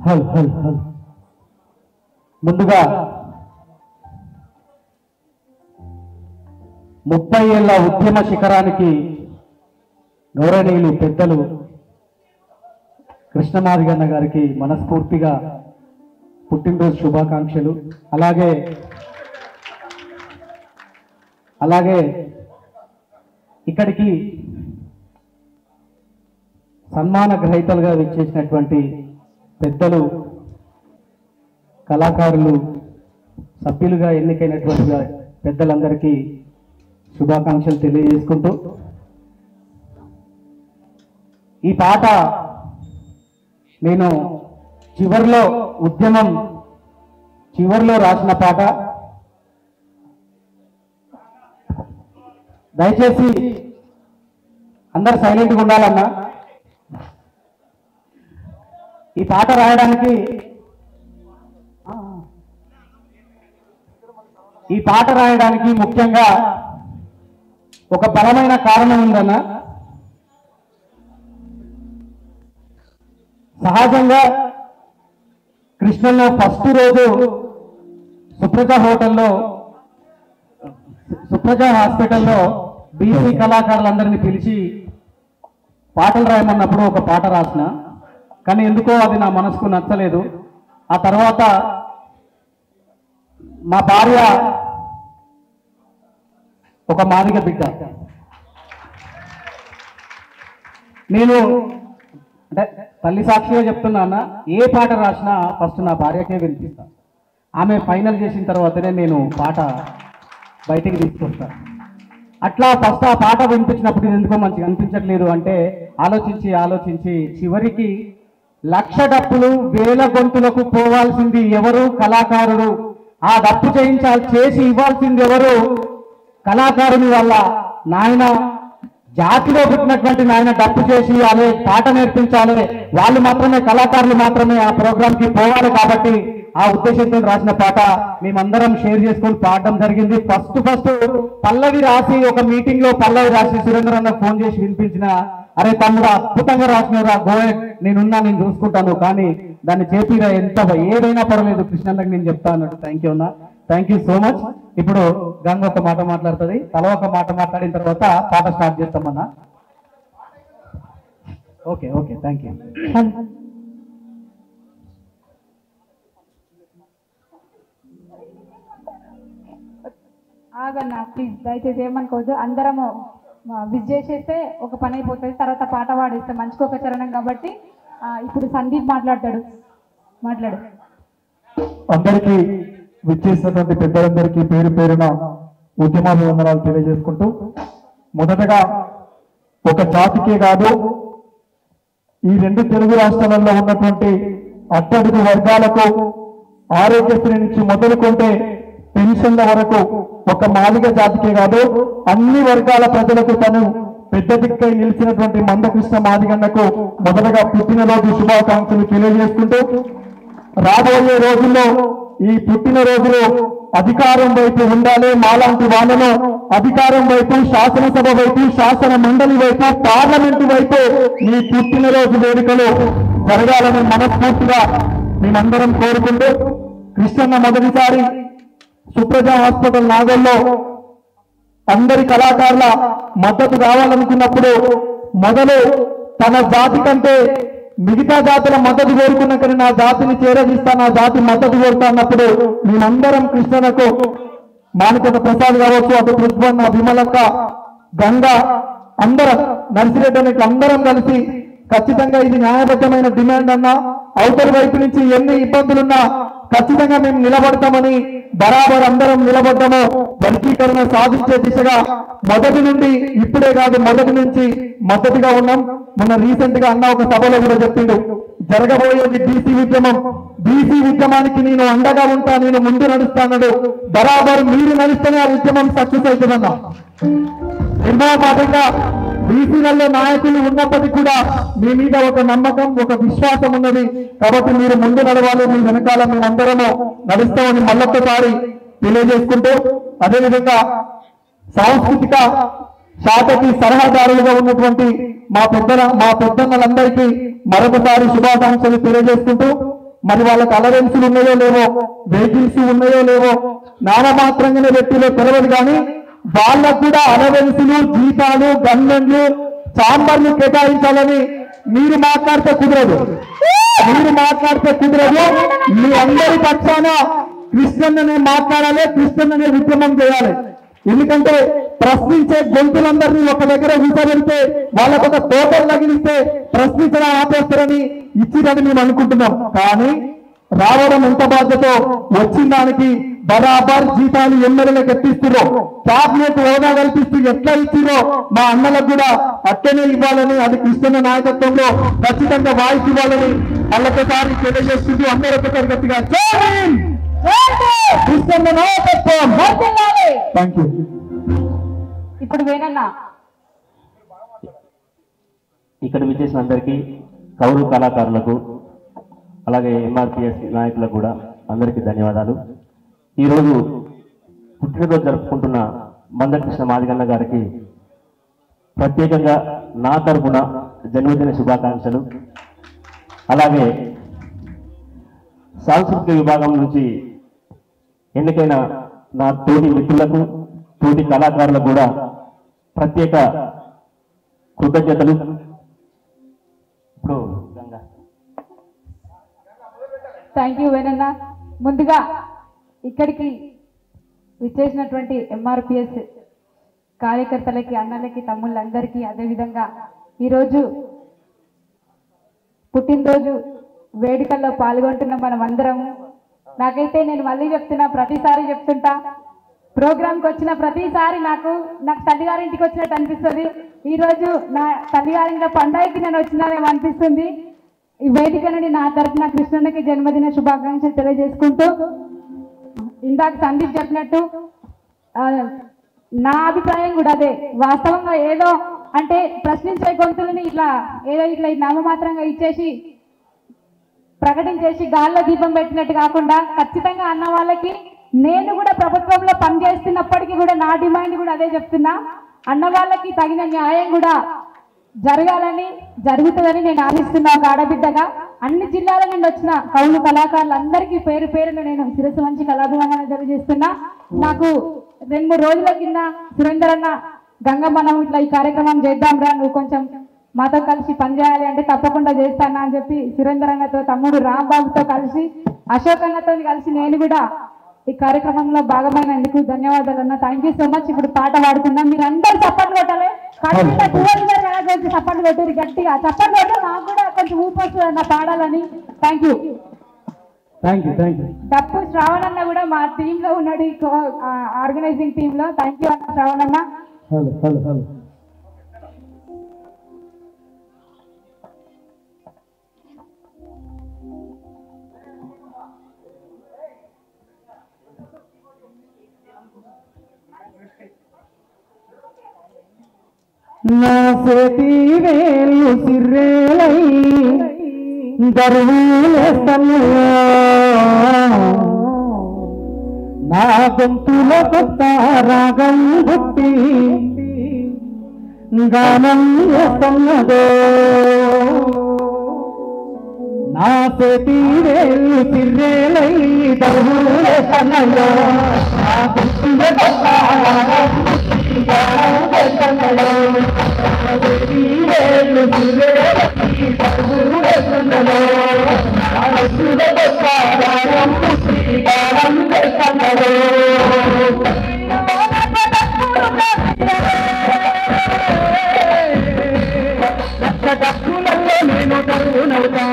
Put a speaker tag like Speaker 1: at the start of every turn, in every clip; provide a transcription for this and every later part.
Speaker 1: హల్ హల్ హల్ ముందుగా 30 ఏళ్ల ఉద్యమ శిఖరానికి గౌరవనీయులు పెద్దలు కృష్ణమాదిగన్న గారికి మనస్ఫూర్తిగా పుట్టినరోజు శుభాకాంక్షలు. అలాగే ఇక్కడికి సన్మాన గ్రహీతలుగా విచ్చేసినటువంటి పెద్దలు, కళాకారులు, సభ్యులుగా ఎన్నికైనటువంటి పెద్దలందరికీ శుభాకాంక్షలు తెలియజేసుకుంటూ, ఈ పాట నేను ఉద్యమం చివరిలో రాసిన పాట. దయచేసి అందరు సైలెంట్గా ఉండాలన్నా. ఈ పాట రాయడానికి ముఖ్యంగా ఒక బలమైన కారణం ఉందన్న. సహజంగా కృష్ణలో ఫస్ట్ రోజు సుప్రజ హాస్పిటల్లో బీసీ కళాకారులందరినీ పిలిచి పాటలు రాయమన్నప్పుడు ఒక పాట రాసిన. కానీ ఎందుకో అది నా మనసుకు నచ్చలేదు. ఆ తర్వాత మా భార్య ఒక మాదిగ బిడ్డ. నేను అంటే తల్లి సాక్షిగా చెప్తున్నా, ఏ పాట రాసినా ఫస్ట్ నా భార్యకే వినిపిస్తా. ఆమె ఫైనల్ చేసిన తర్వాతనే నేను పాట బయటికి తీసుకొస్తాను. అట్లా ఫస్ట్ ఆ పాట వినిపించినప్పుడు ఇది ఎందుకో మంచిగా అనిపించట్లేదు అంటే ఆలోచించి చివరికి 1,00,000 డప్పులు 1,000 గొంతులకు పోవాల్సింది ఎవరు? కళాకారుడు. ఆ డప్పు చేసి ఇవ్వాల్సింది ఎవరు? కళాకారుని వల్ల నాయన జాతిలో పుట్టినటువంటి నాయన డప్పు చేసి అదే పాట నేర్పించాలి, వాళ్ళు మాత్రమే, కళాకారులు మాత్రమే ఆ ప్రోగ్రాంకి పోవాలి. కాబట్టి ఆ ఉద్దేశంతో రాసిన పాట మేమందరం షేర్ చేసుకొని పాడడం జరిగింది. ఫస్ట్ పల్లవి రాసి ఒక మీటింగ్ లో పల్లవి రాసి సురేంద్ర అన్న ఫోన్ చేసి వినిపించిన, అరే తమ్ముడు అద్భుతంగా రాసినరా, నేనున్నా, నేను చూసుకుంటాను, కానీ దాన్ని చేపిరా, ఏదైనా పర్వాలేదు కృష్ణన్నకి నేను చెప్తా అన్నట్టు. థ్యాంక్ యూ అన్న, థ్యాంక్ యూ సో మచ్. ఇప్పుడు గంగ ఒక మాట మాట్లాడుతుంది, తల ఒక మాట మాట్లాడిన తర్వాత పాట స్టార్ట్ చేస్తామన్నా. Okay thank you.
Speaker 2: ఆగన్నా ప్లీజ్, దయచేసి ఏమనుకోవద్దు. అందరము విజ్ చేసేస్తే ఒక పని అయిపోతుంది, తర్వాత పాట పాడిస్తే మంచిగా ఒక చరణం. కాబట్టి ఇప్పుడు సందీప్ మాట్లాడు.
Speaker 3: అందరికీ విచ్చేసినటువంటి పెద్దలందరికీ పేరు పేరున ఉద్యమాభివందనాలు తెలియజేసుకుంటూ, మొదటగా ఒక జాతికే కాదు, ఈ 2 తెలుగు రాష్ట్రాలలో ఉన్నటువంటి అట్టడుగు వర్గాలకు ఆరోగ్యశ్రీ నుంచి మొదలుకుంటే పెన్షన్ల వరకు ఒక మాదిగ జాతికే కాదు, అన్ని వర్గాల ప్రజలకు తను పెద్ద దిక్కై నిలిచినటువంటి మందకృష్ణ మాదిగన్నకు మొదటగా పుట్టినరోజు శుభాకాంక్షలు తెలియజేసుకుంటూ, రాబోయే రోజుల్లో ఈ పుట్టినరోజులో అధికారం వైపు ఉండాలి. మాలాంటి వాళ్ళను అధికారం వైపు, శాసనసభ వైపు, శాసన మండలి వైపు, పార్లమెంటు వైపు ఈ పుట్టినరోజు వేడుకలు జరగాలని మనస్ఫూర్తిగా మేమందరం కోరుకుంటూ, కృష్ణన్న మొదటిసారి సుప్రజ హాస్పిటల్ నాగల్లో అందరి కళాకారుల మద్దతు కావాలనుకున్నప్పుడు మొదలు తన జాతి కంటే మిగతా జాతుల మద్దతు కోరుకున్నా కానీ నా జాతిని చేరదీస్తా, నా జాతి మద్దతు కోరుతా అన్నప్పుడు మేమందరం కృష్ణనకు, మాణికత ప్రసాద్ కావచ్చు, అటు పృథ్వన్న, విమలక్క, గంగ, అందరం, నర్సిరెడ్డి అందరం కలిసి ఖచ్చితంగా ఇది న్యాయబద్ధమైన డిమాండ్ అన్నా, అవతలి వైపు నుంచి ఎన్ని ఇబ్బందులున్నా ఖచ్చితంగా మేము నిలబడతామని బరాబర్ అందరం నిలబడ్డాము. వర్గీకరణ సాధించే దిశగా మొదటి నుండి, ఇప్పుడే కాదు మొదటి నుంచి మద్దతుగా ఉన్నాం. మొన్న రీసెంట్ గా అన్న ఒక సభలో కూడా చెప్పిండు, జరగబోయేది బీసీ ఉద్యమం, బీసీ ఉద్యమానికి నేను అండగా ఉంటా, నేను ముందు నడుస్తాను. బరాబర్ మీరు నడుస్తేనే ఆ ఉద్యమం సక్సెస్ అవుతుందన్నా. నిర్మోపాతంగా బీసీలలో నాయకులు ఉన్నప్పటికీ కూడా మీ మీద ఒక నమ్మకం, ఒక విశ్వాసం ఉన్నది. కాబట్టి మీరు ముందు నడవాలి, మీ వెనకాల మేమందరము నడుస్తామని మళ్ళొక్కసారి తెలియజేసుకుంటూ, అదేవిధంగా సాంస్కృతిక శాఖకి సలహాదారులుగా ఉన్నటువంటి మా పెద్దన్నలందరికీ మరొకసారి శుభాకాంక్షలు తెలియజేసుకుంటూ, మరి వాళ్ళకి అలవెన్సులు ఉన్నాయో లేవో, వెహికల్స్ ఉన్నాయో లేవో నామమాత్రంగానే వ్యక్తిలో తెలియదు, కానీ వాళ్ళకు కూడా అలవెన్సులు, జీతాలు, గన్మెన్లు, చాంబర్లు కేటాయించాలని మీరు మాట్లాడితే కుదరదు. మీ అందరి పక్షాన కృష్ణన్ననే మాట్లాడాలి, కృష్ణన్ననే ఉద్యమం చేయాలి. ఎందుకంటే ప్రశ్నించే గొంతులందరినీ ఒక దగ్గర కూర్చోబెడితే వాళ్ళకు ఒక తోటలు తగిలిస్తే ప్రశ్నించడం ఆపేస్తారని ఇచ్చిరని మేము అనుకుంటున్నాం. కానీ రావడం ఎంత బాధ్యత, వచ్చిన దానికి బరాబర్ జీతాలు ఎమ్మెల్యేలకు ఎత్తిస్తురో, క్యాబినెట్ హోదా కల్పిస్తూ ఎట్లా ఇచ్చిరో మా అన్నలకు కూడా అట్టనే ఇవ్వాలని, అది కృష్ణ నాయకత్వంలో ఖచ్చితంగా వాయిస్ ఇవ్వాలని మళ్ళొకసారి తెలియజేస్తుంది. అందరూ ఒకసారి గట్టిగా కృష్ణ నాయకత్వం. Thank you.
Speaker 2: ఇప్పుడు వేనన్నా
Speaker 4: ఇక్కడ విచ్చేసిన అందరికీ, కౌరు కళాకారులకు, అలాగే ఎంఆర్పిఎస్ నాయకులకు కూడా అందరికీ ధన్యవాదాలు. ఈరోజు పుట్టినరోజు జరుపుకుంటున్న మందకృష్ణ మాదిగన్న గారికి ప్రత్యేకంగా నా తరపున జన్మదిన శుభాకాంక్షలు. అలాగే సాంస్కృతిక విభాగం నుంచి ఎన్నికైన నా తోటి మిత్రులకు, తోటి కళాకారులకు కూడా ప్రత్యేక కృతజ్ఞతలు. ఇప్పుడు
Speaker 2: థ్యాంక్ యూ వేనన్న. ముందుగా ఇక్కడికి విచ్చేసినటువంటి ఎంఆర్పిఎస్ కార్యకర్తలకి, అన్నలకి, తమ్ముళ్ళందరికీ, అదేవిధంగా ఈరోజు పుట్టినరోజు వేడుకల్లో పాల్గొంటున్న మనం అందరము. నాకైతే నేను మళ్ళీ చెప్తున్నా, ప్రతిసారి చెప్తుంటా, ప్రోగ్రాంకి వచ్చిన ప్రతిసారి నాకు తల్లిగారింటికి వచ్చినట్టు అనిపిస్తుంది. ఈరోజు నా తల్లిగారింట్లో పండగకి నేను వచ్చినానేమో అనిపిస్తుంది. ఈ వేదిక నుండి నా తరఫున కృష్ణన్నకి జన్మదిన శుభాకాంక్షలు తెలియజేసుకుంటూ, ఇందాక సందీప్ చెప్పినట్టు నా అభిప్రాయం కూడా అదే. వాస్తవంగా ఏదో అంటే ప్రశ్నించే గొంతులని ఇట్లా నామమాత్రంగా ఇచ్చేసి ప్రకటించేసి గాల్లో దీపం పెట్టినట్టు కాకుండా, ఖచ్చితంగా అన్న వాళ్ళకి నేను కూడా ప్రభుత్వంలో పనిచేస్తున్నప్పటికీ కూడా నా డిమాండ్ కూడా అదే చెప్తున్నా. అన్న వాళ్ళకి తగిన న్యాయం కూడా జరగాలని, జరుగుతుందని నేను ఆశిస్తున్నా. ఒక ఆడబిడ్డగా అన్ని జిల్లాల నుండి వచ్చిన కౌలు కళాకారులందరికీ పేరు పేరును నేను శిరస్సు మంచి కళాభిమానాన్ని తెలియజేస్తున్నా. నాకు 2-3 రోజుల కింద సురేందర్ అన్న, గంగ మనం ఇట్లా ఈ కార్యక్రమం చేద్దాం రా, నువ్వు కొంచెం మాతో కలిసి పనిచేయాలి అంటే తప్పకుండా చేస్తానా అని చెప్పి సురేందర్ అన్నతో, తమ్ముడు రాంబాబుతో కలిసి, అశోక్ అన్నతో కలిసి నేను కూడా ఈ కార్యక్రమంలో భాగమైనందుకు ధన్యవాదాలు అన్న. Thank you so much. ఇప్పుడు పాట పాడుకుందాం. మీరు అందరూ చప్పట్లు కొట్టాలి. చప్పట్లు కొట్టారు గట్టిగా, చప్పట్లు కొట్టే నాకు కూడా కొంచెం ఊపు వస్తుంది అన్న పాడాలని. Thank you. డప్పు శ్రావణ్ అన్న కూడా మా టీంలో ఉన్నాడు, ఆర్గనైజింగ్ టీంలో. థ్యాంక్ యూ అన్న శ్రావణ్ అన్న.
Speaker 3: నా చేతి వేలు సిర్రేలై దరువులేస్తన్నా, నా గొంతుల కొత్త రాగం పుట్టి గానం చేస్తున్నదో. నా చేతి వేలు సిర్రేలై దరువులేస్తన్నదో, నా గొంతుల కొత్త రాగం పుట్టి గానం చేస్తున్నదో. నేను కరుణవుతా నేను కరుణవుతా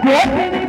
Speaker 3: గోపిని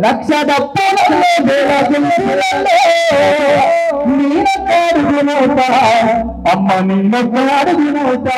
Speaker 3: లక్ష డప్పులలో వేల గుంపులలో నీనొక్కడుగునవుతా అమ్మ నీనొక్కడుగునవుతా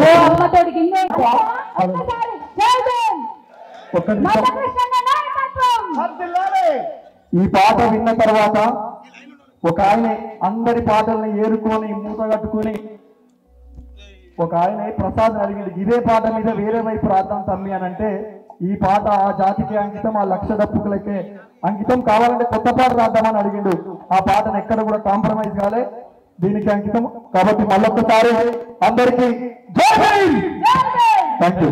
Speaker 2: ఓ అమ్మతోడికి ఒక్కసారి జై భీమ్.
Speaker 3: ఒక్క నిమిషం.
Speaker 2: మందకృష్ణన్న నాయకత్వం.
Speaker 3: ఈ పాట విన్న తర్వాత ఒక ఆయన అందరి పాటల్ని ఏరుకొని మూట కట్టుకొని ఒక ఆయన ప్రసాద్ అడిగింది ఇదే పాట మీద వేరే వైపు రాద్దాం తమ్మి అని అంటే ఈ పాట ఆ జాతికి అంకితం, ఆ లక్ష డప్పులకే అంకితం, కావాలంటే కొత్త పాట రాద్దామని అడిగిండు. ఆ పాటను ఎక్కడ కూడా కాంప్రమైజ్ కాలే, దీనికి అంకితం. కాబట్టి మళ్ళొక్కసారి అందరికీ జై భీమ్.
Speaker 2: జై భీమ్.
Speaker 3: Thank you.